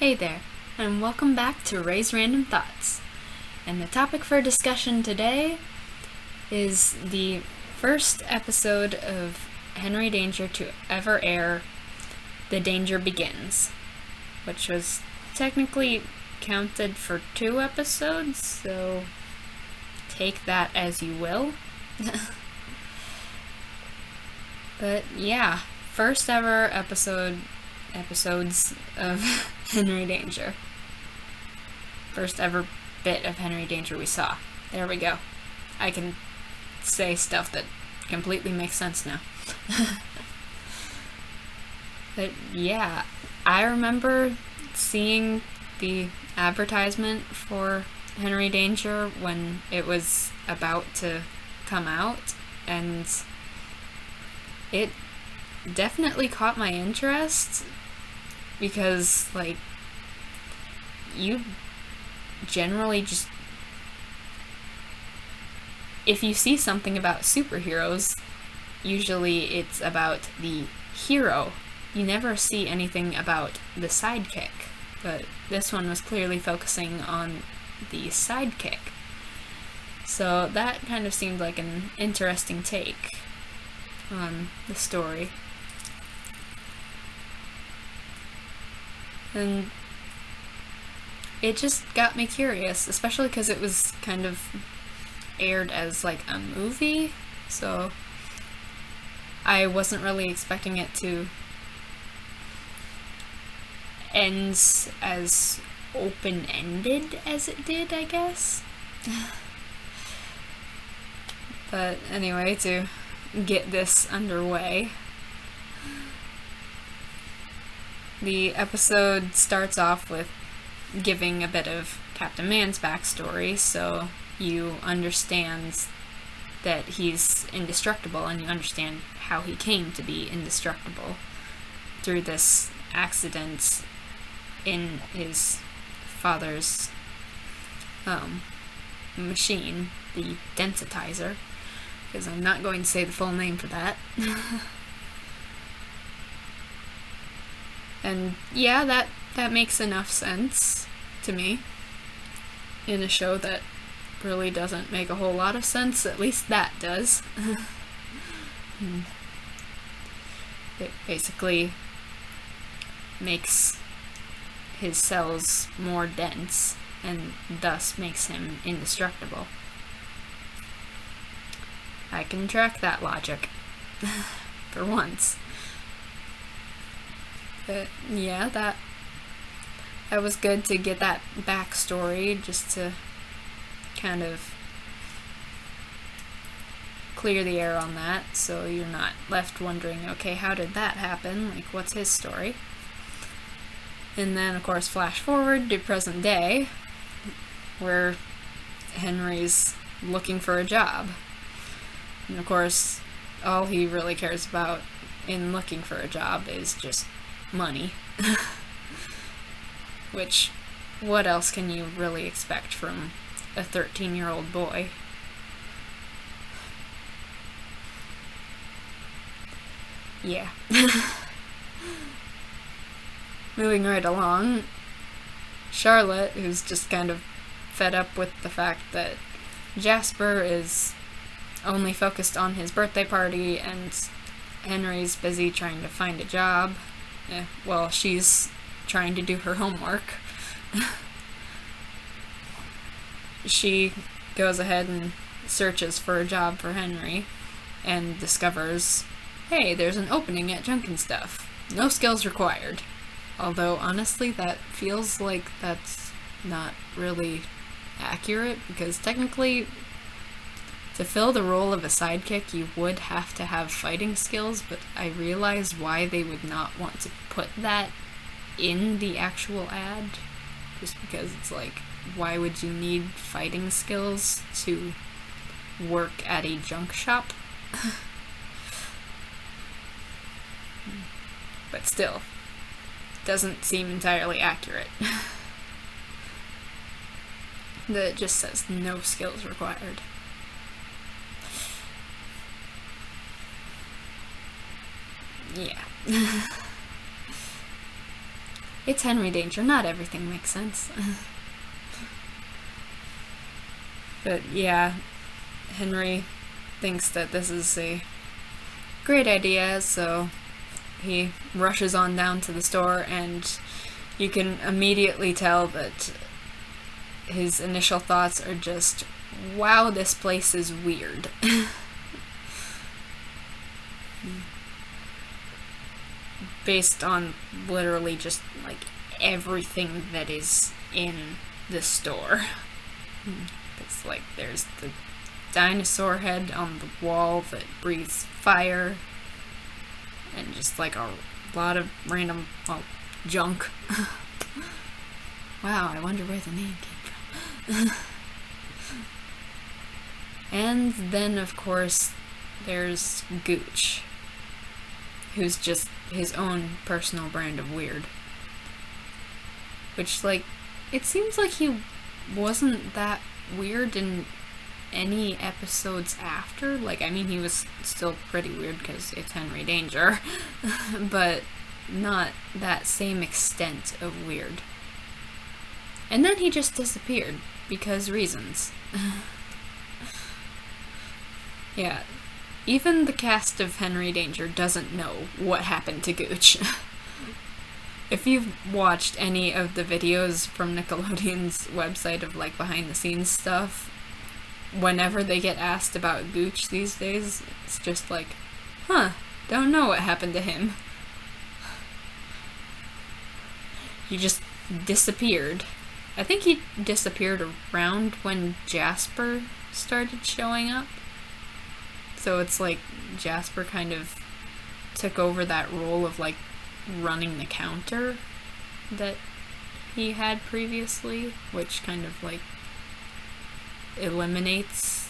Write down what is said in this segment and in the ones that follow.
Hey there, and welcome back to Ray's Random Thoughts. And the topic for discussion today is the first episode of Henry Danger to ever air, The Danger Begins, which was technically counted for 2 episodes, so take that as you will. But yeah, first ever episodes of Henry Danger. First ever bit of Henry Danger we saw. There we go. I can say stuff that completely makes sense now. But yeah, I remember seeing the advertisement for Henry Danger when it was about to come out, and it definitely caught my interest because, like, you generally just, if you see something about superheroes, usually it's about the hero. You never see anything about the sidekick, but this one was clearly focusing on the sidekick. So that kind of seemed like an interesting take on the story. And it just got me curious, especially because it was kind of aired as like a movie, so I wasn't really expecting it to end as open-ended as it did, I guess. But anyway, to get this underway, the episode starts off with giving a bit of Captain Man's backstory, so you understand that he's indestructible, and you understand how he came to be indestructible through this accident in his father's machine, the densitizer, because I'm not going to say the full name for that. And yeah, that makes enough sense to me in a show that really doesn't make a whole lot of sense. At least that does. It basically makes his cells more dense and thus makes him indestructible. I can track that logic for once. But yeah, that was good to get that backstory, just to kind of clear the air on that, so you're not left wondering, okay, how did that happen? Like, what's his story? And then, of course, flash forward to present day, where Henry's looking for a job. And of course, all he really cares about in looking for a job is just money. Which, what else can you really expect from a 13-year-old boy? Yeah. Moving right along, Charlotte, who's just kind of fed up with the fact that Jasper is only focused on his birthday party and Henry's busy trying to find a job. Well, she's trying to do her homework. She goes ahead and searches for a job for Henry and discovers, hey, there's an opening at Junk and Stuff. No skills required. Although, honestly, that feels like that's not really accurate, because technically, to fill the role of a sidekick, you would have to have fighting skills, but I realize why they would not want to put that in the actual ad, just because it's like, why would you need fighting skills to work at a junk shop? But still, doesn't seem entirely accurate. That just says no skills required. Yeah. It's Henry Danger, not everything makes sense. But yeah, Henry thinks that this is a great idea, so he rushes on down to the store, and you can immediately tell that his initial thoughts are just, wow, this place is weird. Based on literally just, like, everything that is in the store. It's like, there's the dinosaur head on the wall that breathes fire, and just, like, a lot of random, well, junk. Wow, I wonder where the name came from. And then, of course, there's Gooch, who's just his own personal brand of weird. Which, like, it seems like he wasn't that weird in any episodes after. Like, I mean, he was still pretty weird because it's Henry Danger, but not that same extent of weird. And then he just disappeared, because reasons. Yeah, even the cast of Henry Danger doesn't know what happened to Gooch. If you've watched any of the videos from Nickelodeon's website of, like, behind-the-scenes stuff, whenever they get asked about Gooch these days, it's just like, huh, don't know what happened to him. He just disappeared. I think he disappeared around when Jasper started showing up. So it's like Jasper kind of took over that role of, like, running the counter that he had previously, which kind of, like, eliminates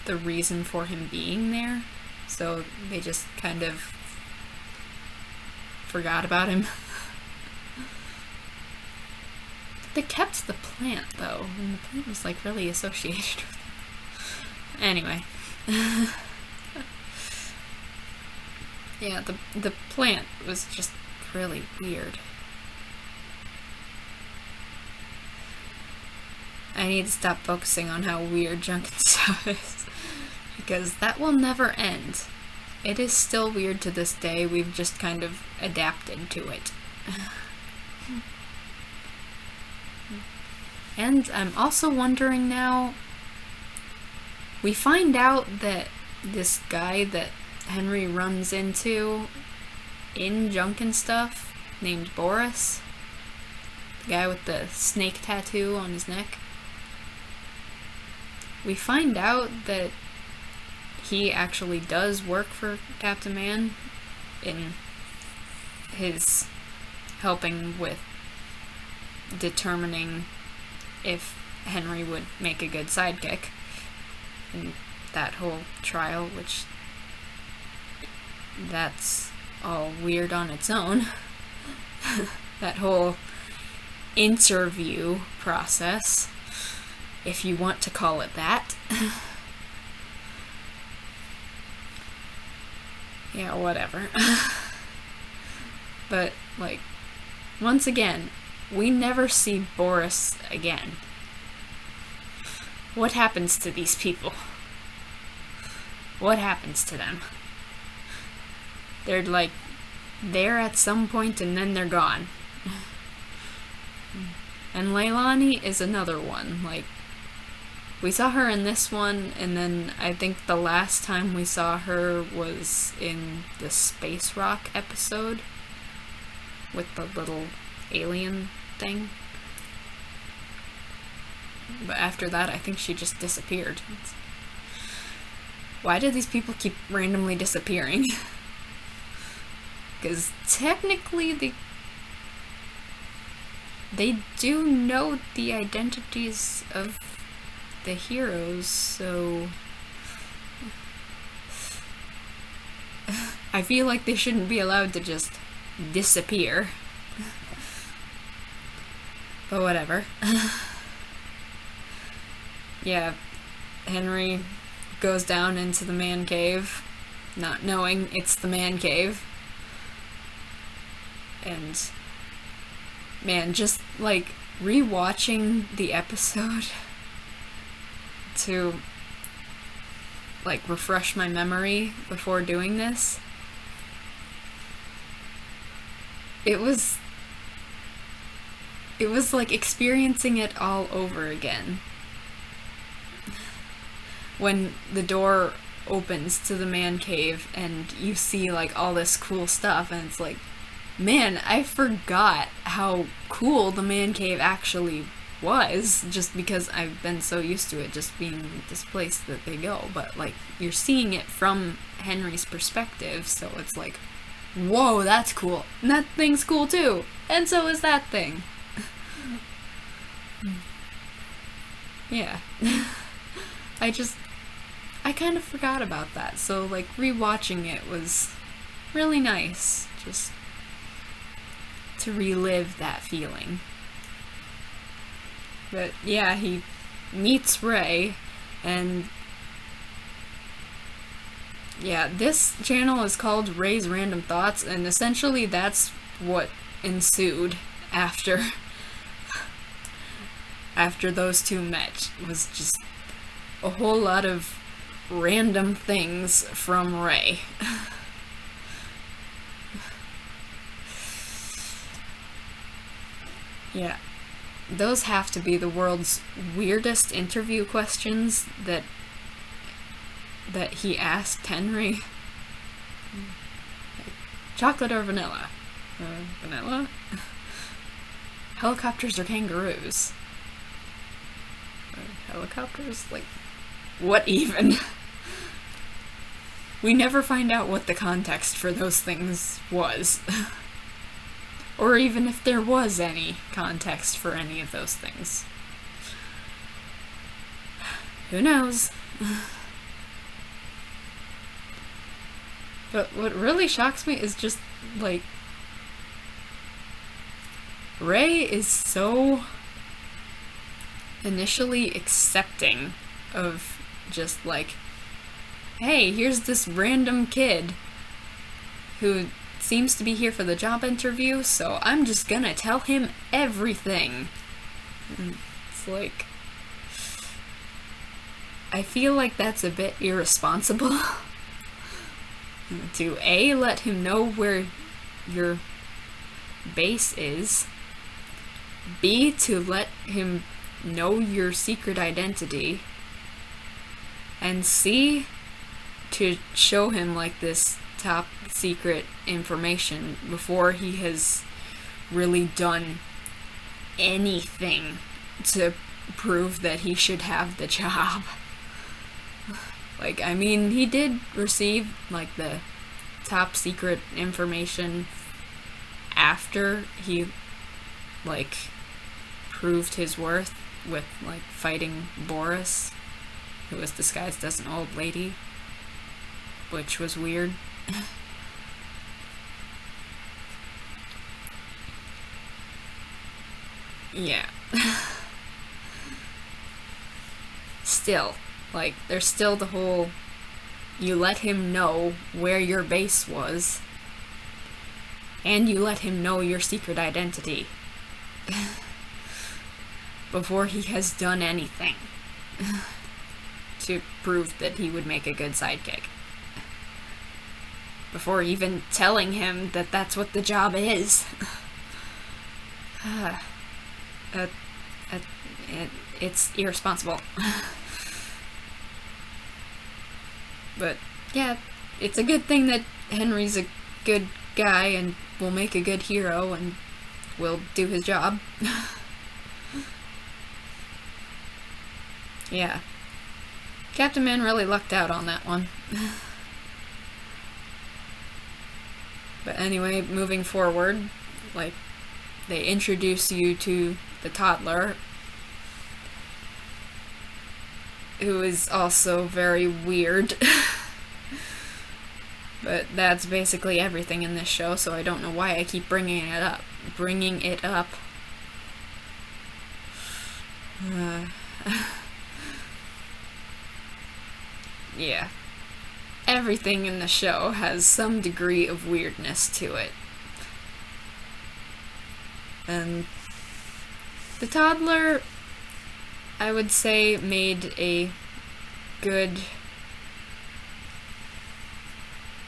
the reason for him being there. So they just kind of forgot about him. They kept the plant, though, and the plant was, like, really associated with it. Anyway. Yeah, the plant was just really weird. I need to stop focusing on how weird Junkin stuff is, because that will never end. It is still weird to this day, we've just kind of adapted to it. And I'm also wondering now, we find out that this guy that Henry runs into in Junkin stuff, named Boris, the guy with the snake tattoo on his neck, we find out that he actually does work for Captain Man in his helping with determining if Henry would make a good sidekick in that whole trial, which that's all weird on its own. That whole interview process, if you want to call it that. Yeah, whatever. But, like, once again, we never see Boris again. What happens to these people? What happens to them? They're, like, there at some point and then they're gone. And Leilani is another one. Like, we saw her in this one, and then I think the last time we saw her was in the Space Rock episode with the little alien thing. But after that, I think she just disappeared. Why do these people keep randomly disappearing? Because technically they do know the identities of the heroes, so I feel like they shouldn't be allowed to just disappear. But whatever. Yeah, Henry goes down into the man cave, not knowing it's the man cave. And Man, just, like, rewatching the episode to, like, refresh my memory before doing this, it was like experiencing it all over again. When the door opens to the man cave and you see, like, all this cool stuff, and it's like, man, I forgot how cool the man cave actually was, just because I've been so used to it just being this place that they go. But, like, you're seeing it from Henry's perspective, so it's like, whoa, that's cool. And that thing's cool too. And so is that thing. Yeah. I kind of forgot about that, so, like, rewatching it was really nice, just to relive that feeling. But, yeah, he meets Ray, and yeah, this channel is called Ray's Random Thoughts, and essentially that's what ensued after those two met, was just a whole lot of random things from Ray. Yeah, those have to be the world's weirdest interview questions that he asked Henry. Chocolate or vanilla? Vanilla? Helicopters or kangaroos? Helicopters? Like, what even? We never find out what the context for those things was. Or even if there was any context for any of those things. Who knows? But what really shocks me is just, like, Ray is so initially accepting of just, like, hey, here's this random kid who seems to be here for the job interview, so I'm just gonna tell him everything. And it's like, I feel like that's a bit irresponsible. To A, let him know where your base is. B, to let him know your secret identity. And C, to show him, like, this top secret information before he has really done anything to prove that he should have the job. Like, I mean, he did receive, like, the top secret information after he, like, proved his worth with, like, fighting Boris, who was disguised as an old lady, which was weird. Yeah. Still, like, there's still the whole, you let him know where your base was, and you let him know your secret identity before he has done anything to prove that he would make a good sidekick. Before even telling him that that's what the job is. It's irresponsible. But, yeah, it's a good thing that Henry's a good guy and will make a good hero and will do his job. Yeah. Captain Man really lucked out on that one. But anyway, moving forward, like, they introduce you to the toddler, who is also very weird. But that's basically everything in this show, so I don't know why I keep bringing it up. Yeah. Everything in the show has some degree of weirdness to it. And the toddler, I would say, made a good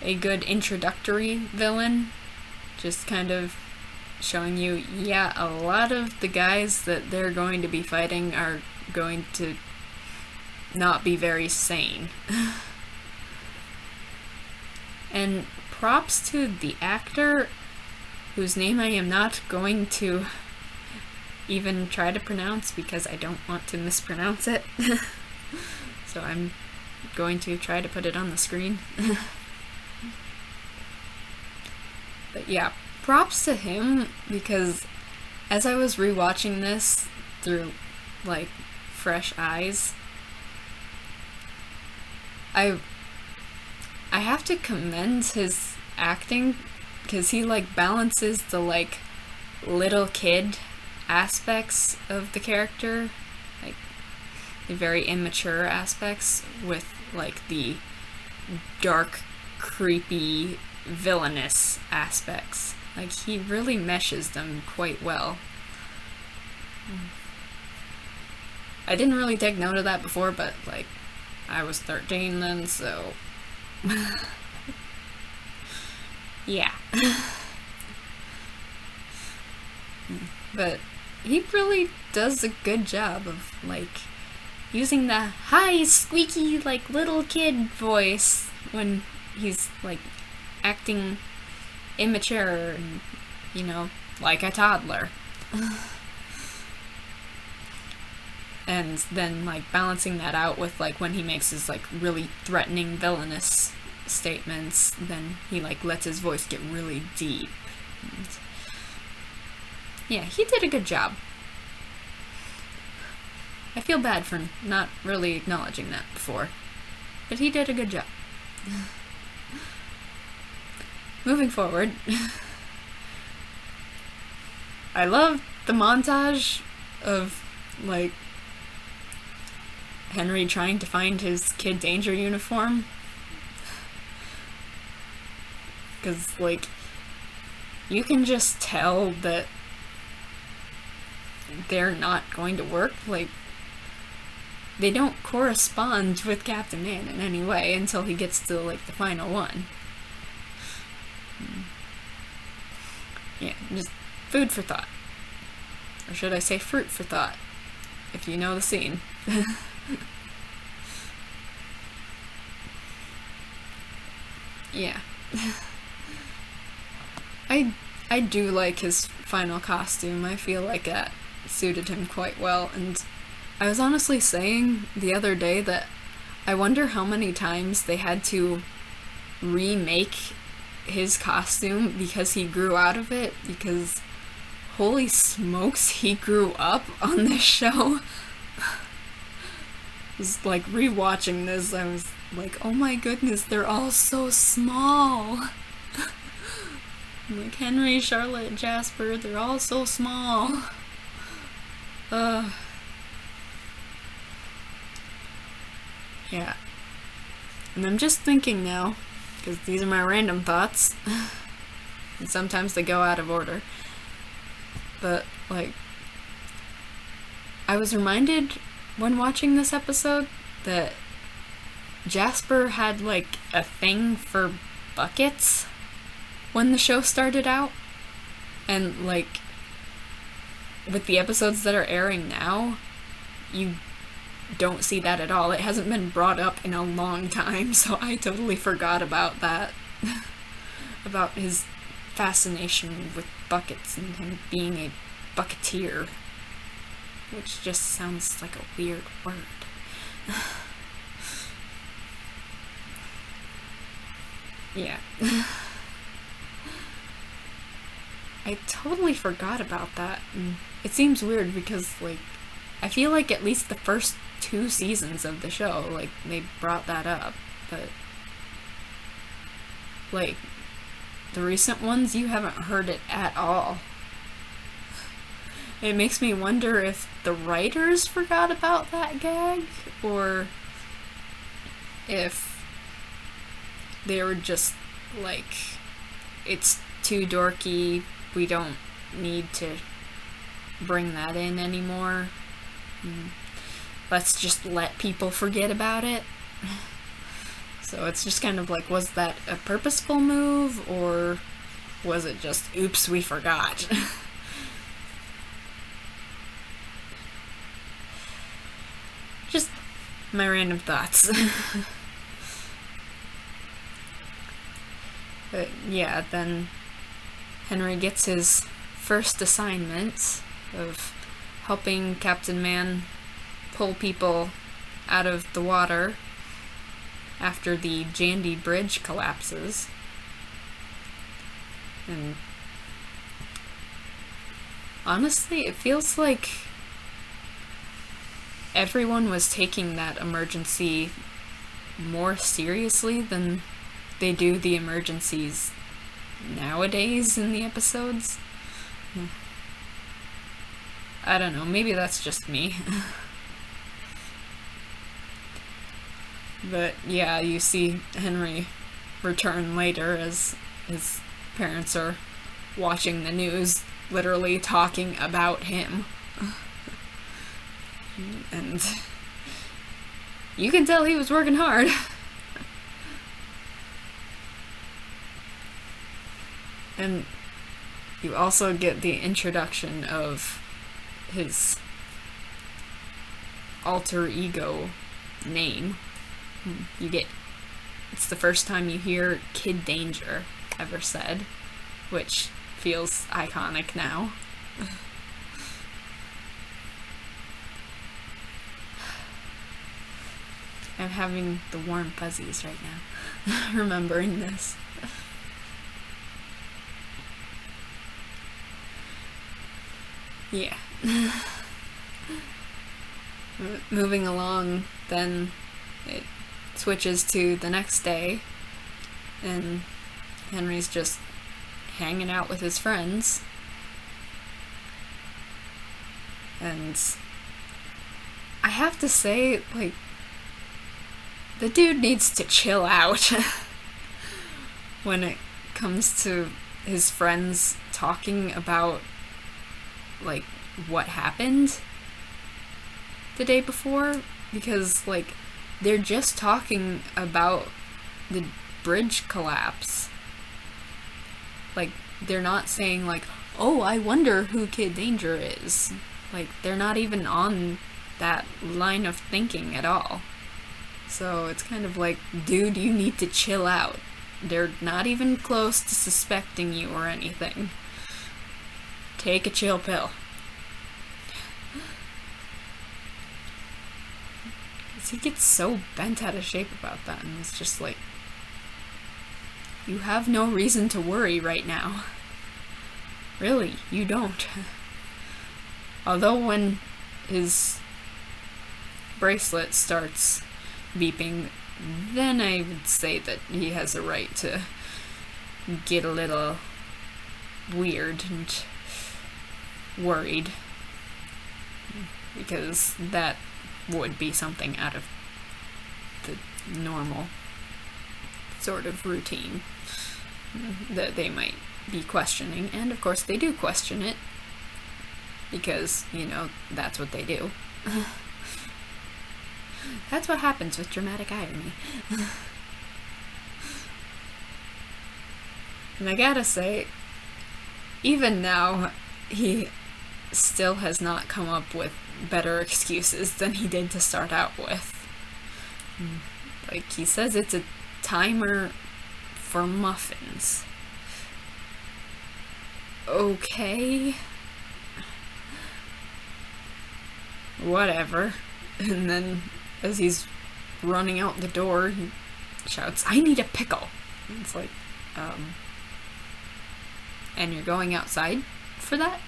introductory villain. Just kind of showing you, yeah, a lot of the guys that they're going to be fighting are going to not be very sane. And props to the actor, whose name I am not going to even try to pronounce because I don't want to mispronounce it. So I'm going to try to put it on the screen. But yeah, props to him, because as I was rewatching this through, like, fresh eyes, I have to commend his acting, because he, like, balances the, like, little kid aspects of the character, like, the very immature aspects, with, like, the dark, creepy, villainous aspects. Like, he really meshes them quite well. I didn't really take note of that before, but, like, I was 13 then, so... yeah. But he really does a good job of, like, using the high, squeaky, like, little kid voice when he's, like, acting immature and, you know, like a toddler. And then, like, balancing that out with, like, when he makes his, like, really threatening, villainous statements, then he, like, lets his voice get really deep. And yeah, he did a good job. I feel bad for not really acknowledging that before, but he did a good job. Moving forward, I love the montage of, like, Henry trying to find his Kid Danger uniform. Because, like, you can just tell that they're not going to work. Like, they don't correspond with Captain Man in any way until he gets to, like, the final one. Yeah, just food for thought. Or should I say fruit for thought, if you know the scene. Yeah. I do like his final costume. I feel like that suited him quite well, and I was honestly saying the other day that I wonder how many times they had to remake his costume because he grew out of it, because holy smokes, he grew up on this show. Just, like, rewatching this, I was like, oh my goodness, they're all so small. Like, Henry, Charlotte, Jasper, they're all so small. Yeah. And I'm just thinking now, because these are my random thoughts, and sometimes they go out of order, but, like, I was reminded when watching this episode that Jasper had, like, a thing for buckets when the show started out, and, like, with the episodes that are airing now, you don't see that at all. It hasn't been brought up in a long time, so I totally forgot about that. About his fascination with buckets and him being a bucketeer, which just sounds like a weird word. Yeah. I totally forgot about that. And it seems weird because, like, I feel like at least the first 2 seasons of the show, like, they brought that up, but, like, the recent ones, you haven't heard it at all. It makes me wonder if the writers forgot about that gag, or if they were just like, it's too dorky, we don't need to bring that in anymore. Let's just let people forget about it. So it's just kind of like, was that a purposeful move, or was it just, oops, we forgot? Just my random thoughts. But yeah, then Henry gets his first assignment of helping Captain Man pull people out of the water after the Jandy Bridge collapses. And honestly, it feels like everyone was taking that emergency more seriously than they do the emergencies nowadays in the episodes. I don't know, maybe that's just me. But yeah, you see Henry return later as his parents are watching the news, literally talking about him. And you can tell he was working hard. And you also get the introduction of his alter ego name. It's the first time you hear Kid Danger ever said, which feels iconic now. I'm having the warm fuzzies right now, remembering this. Yeah. Moving along, then it switches to the next day, and Henry's just hanging out with his friends. And I have to say, like, the dude needs to chill out when it comes to his friends talking about, like, what happened the day before, because, like, they're just talking about the bridge collapse. Like, they're not saying, like, oh, I wonder who Kid Danger is. Like, they're not even on that line of thinking at all. So it's kind of like, dude, you need to chill out. They're not even close to suspecting you or anything. Take a chill pill. He gets so bent out of shape about that, and it's just like, you have no reason to worry right now. Really, you don't. Although when his bracelet starts beeping, then I would say that he has a right to get a little weird and worried, because that would be something out of the normal sort of routine that they might be questioning, and of course they do question it, because, you know, that's what they do. That's what happens with dramatic irony. And I gotta say, even now, he still has not come up with better excuses than he did to start out with. Like, he says it's a timer for muffins. Okay. Whatever. And then, as he's running out the door, he shouts, "I need a pickle!" And it's like, and you're going outside for that?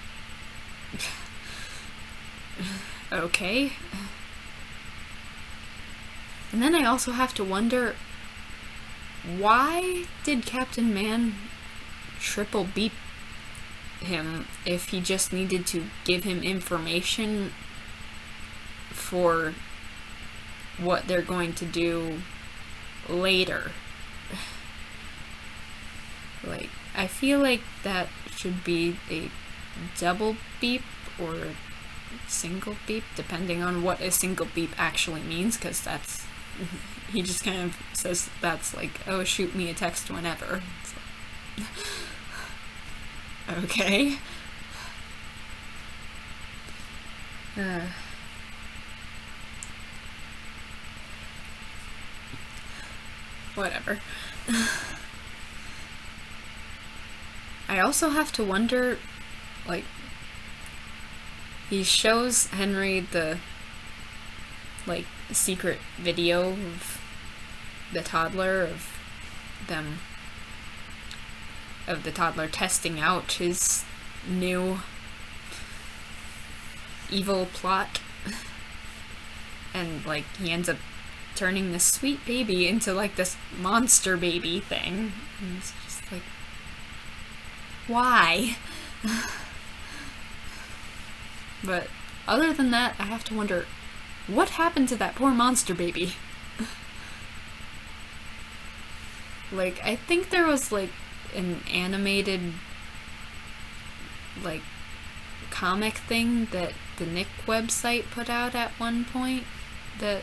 Okay. And then I also have to wonder, why did Captain Man triple beep him if he just needed to give him information for what they're going to do later? Like, I feel like that should be a double beep or a single beep, depending on what a single beep actually means, because that's, he just kind of says that's like, oh, shoot me a text whenever. It's like, okay. Whatever. I also have to wonder, like, he shows Henry the, like, secret video of the toddler, of the toddler testing out his new evil plot. And, like, he ends up turning this sweet baby into, like, this monster baby thing. And it's just like, why? But other than that, I have to wonder, what happened to that poor monster baby? Like, I think there was, like, an animated, like, comic thing that the Nick website put out at one point that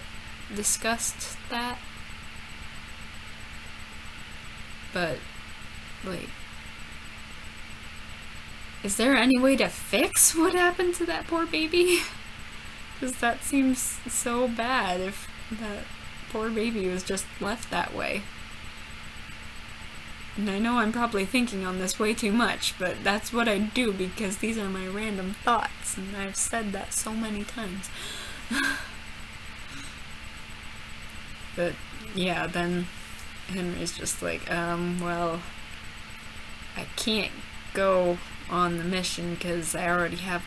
discussed that. But, like, is there any way to fix what happened to that poor baby? Because that seems so bad if that poor baby was just left that way. And I know I'm probably thinking on this way too much, but that's what I do because these are my random thoughts, and I've said that so many times. But, yeah, then Henry's just like, well, I can't go on the mission because I already have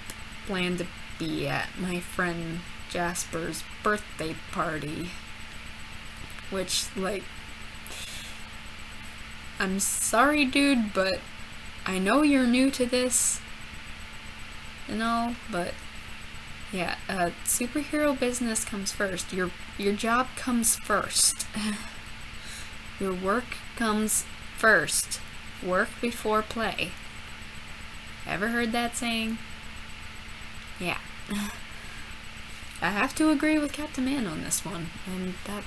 planned to be at my friend Jasper's birthday party. Which, like, I'm sorry, dude, but I know you're new to this and all, but yeah, superhero business comes first. Your job comes first. Your work comes first. Work before play. Ever heard that saying? Yeah. I have to agree with Captain Man on this one, and that,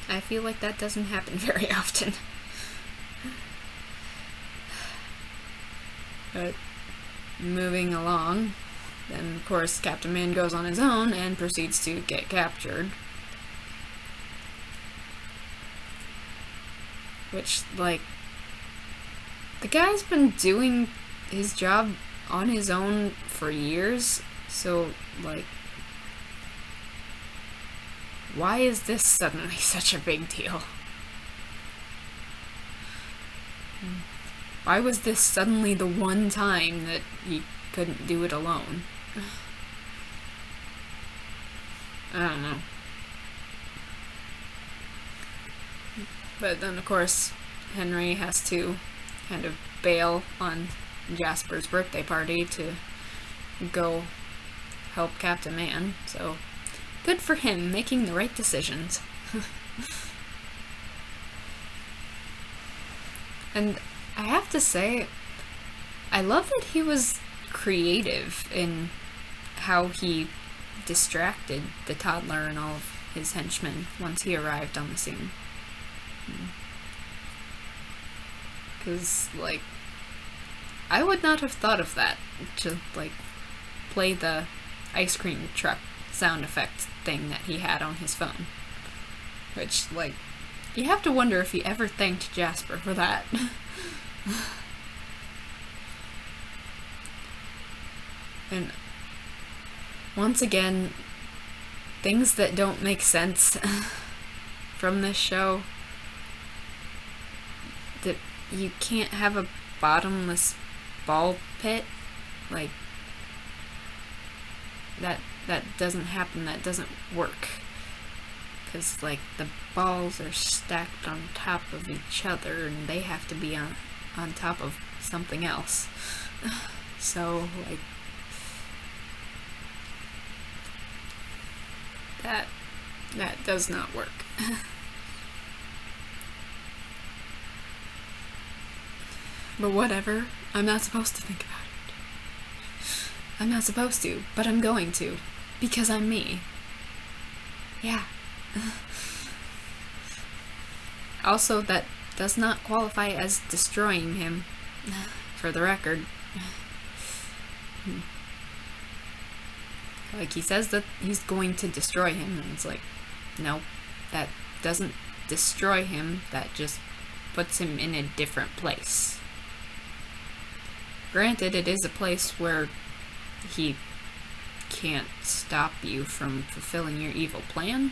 I feel like that doesn't happen very often. But moving along, then of course Captain Man goes on his own and proceeds to get captured. Which, like, the guy's been doing his job on his own for years, so, like, why is this suddenly such a big deal? Why was this suddenly the one time that he couldn't do it alone? I don't know. But then, of course, Henry has to kind of bail on Jasper's birthday party to go help Captain Man, so good for him making the right decisions. And I have to say, I love that he was creative in how he distracted the toddler and all of his henchmen once he arrived on the scene. Because, like, I would not have thought of that, to, like, play the ice cream truck sound effect thing that he had on his phone. Which, like, you have to wonder if he ever thanked Jasper for that. And once again, things that don't make sense from this show. That you can't have a bottomless ball pit. Like, that doesn't happen, that doesn't work. Because, like, the balls are stacked on top of each other, and they have to be on top of something else. So, like, that does not work. But whatever, I'm not supposed to think about I'm not supposed to, but I'm going to. Because I'm me. Yeah. Also, that does not qualify as destroying him. For the record. Like, he says that he's going to destroy him, and it's like, no, that doesn't destroy him, that just puts him in a different place. Granted, it is a place where he can't stop you from fulfilling your evil plan,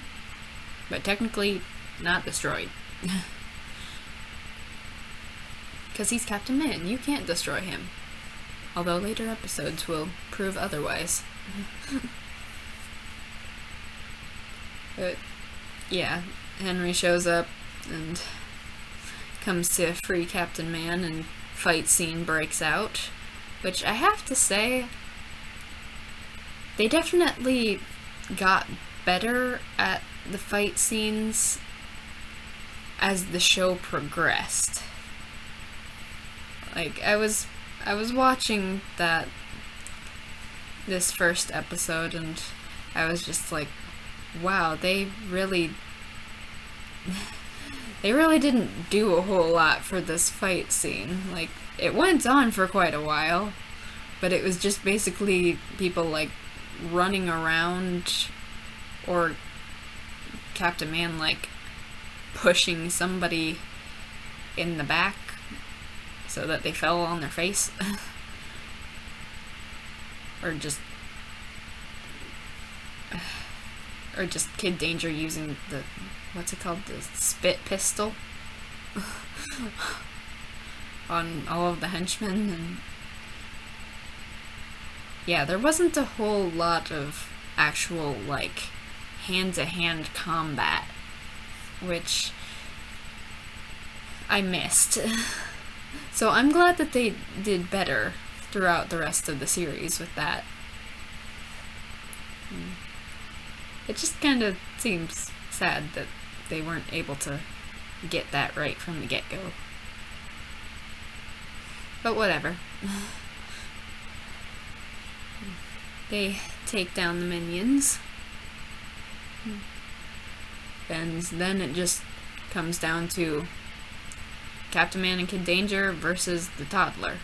but technically not destroyed. Because he's Captain Man, you can't destroy him. Although later episodes will prove otherwise. But yeah, Henry shows up and comes to free Captain Man, and fight scene breaks out, which I have to say, they definitely got better at the fight scenes as the show progressed. Like, I was watching this first episode, and I was just like, wow, they really didn't do a whole lot for this fight scene. Like, it went on for quite a while, but it was just basically people, like, running around, or Captain Man, like, pushing somebody in the back so that they fell on their face. Or just Kid Danger using the, what's it called, the spit pistol on all of the henchmen. And yeah, there wasn't a whole lot of actual, like, hand-to-hand combat, which I missed. So I'm glad that they did better throughout the rest of the series with that. It just kind of seems sad that they weren't able to get that right from the get-go. But whatever. They take down the minions. And then it just comes down to Captain Man and Kid Danger versus the toddler.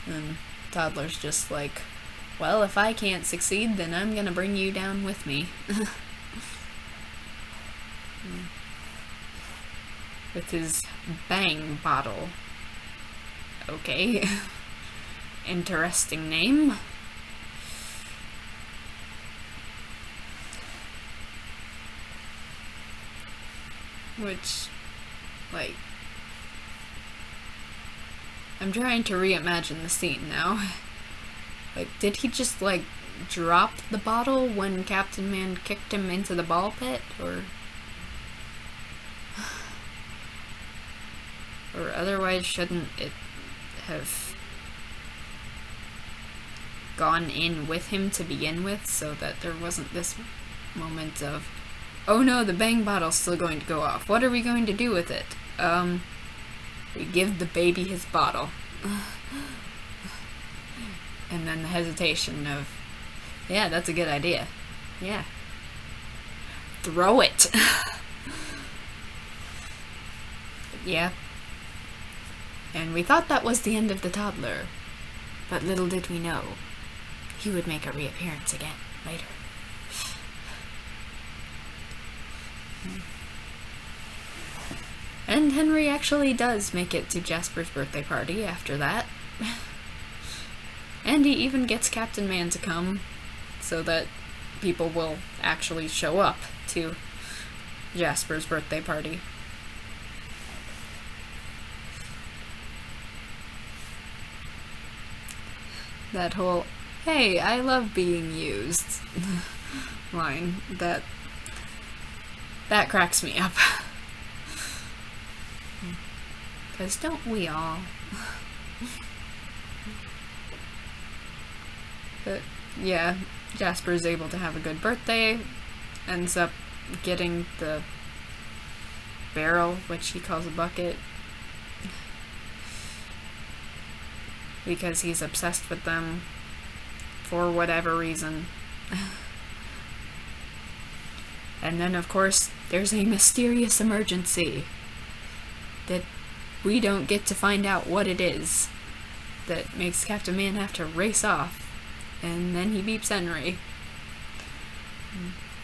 And toddler's just like, well, if I can't succeed, then I'm gonna bring you down with me. With his bang bottle. Okay. Interesting name. Which, like, I'm trying to reimagine the scene now. Like, did he just, like, drop the bottle when Captain Man kicked him into the ball pit? Or otherwise, shouldn't it have gone in with him to begin with, so that there wasn't this moment of, oh no, the bang bottle's still going to go off. What are we going to do with it? We give the baby his bottle. And then the hesitation of, yeah, that's a good idea. Yeah. Throw it. Yeah. And we thought that was the end of the toddler. But little did we know, he would make a reappearance again later. And Henry actually does make it to Jasper's birthday party after that. And he even gets Captain Man to come, so that people will actually show up to Jasper's birthday party. That whole, hey, I love being used line, that cracks me up. Because don't we all? But yeah, Jasper's able to have a good birthday, ends up getting the barrel, which he calls a bucket, because he's obsessed with them. for whatever reason. And then, of course, there's a mysterious emergency that we don't get to find out what it is, that makes Captain Man have to race off, and then he beeps Henry.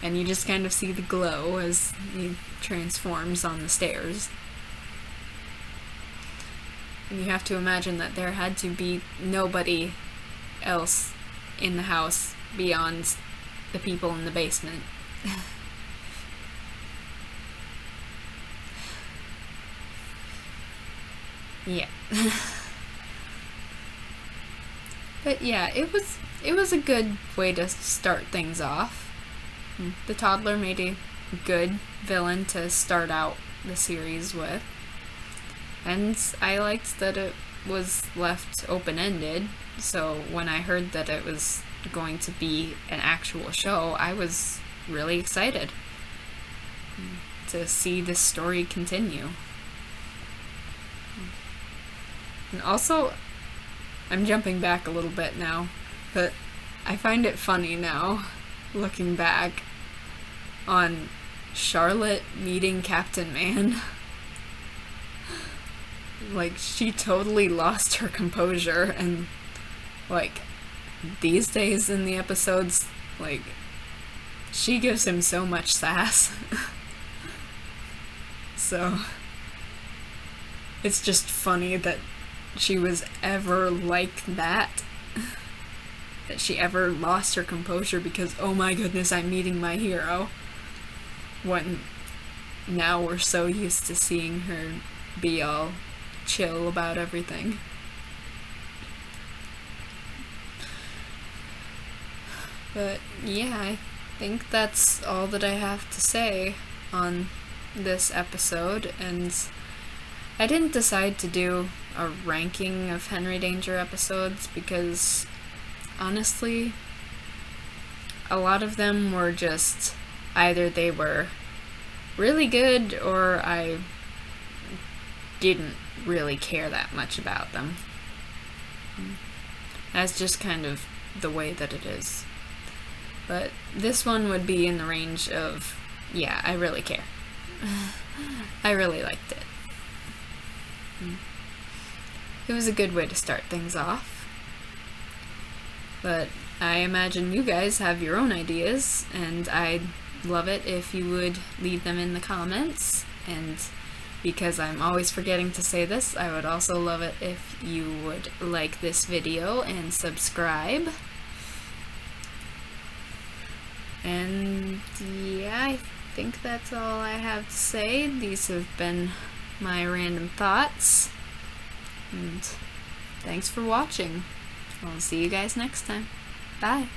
And you just kind of see the glow as he transforms on the stairs. And you have to imagine that there had to be nobody else in the house beyond the people in the basement. Yeah. But yeah, it was a good way to start things off. The toddler made a good villain to start out the series with. And I liked that it was left open-ended, so when I heard that it was going to be an actual show, I was really excited to see this story continue. And also, I'm jumping back a little bit now, but I find it funny now, looking back, on Charlotte meeting Captain Man. Like, she totally lost her composure, and, like, these days in the episodes, like, she gives him so much sass. So, it's just funny that she was ever like that. That she ever lost her composure because, oh my goodness, I'm meeting my hero. When now we're so used to seeing her be all chill about everything. But yeah, I think that's all that I have to say on this episode, and I didn't decide to do a ranking of Henry Danger episodes because honestly, a lot of them were just either they were really good or I didn't really care that much about them. That's just kind of the way that it is. But this one would be in the range of, yeah, I really care. I really liked it. It was a good way to start things off. But I imagine you guys have your own ideas, and I'd love it if you would leave them in the comments. And because I'm always forgetting to say this, I would also love it if you would like this video and subscribe. And yeah, I think that's all I have to say. These have been my random thoughts. And thanks for watching. I'll see you guys next time. Bye.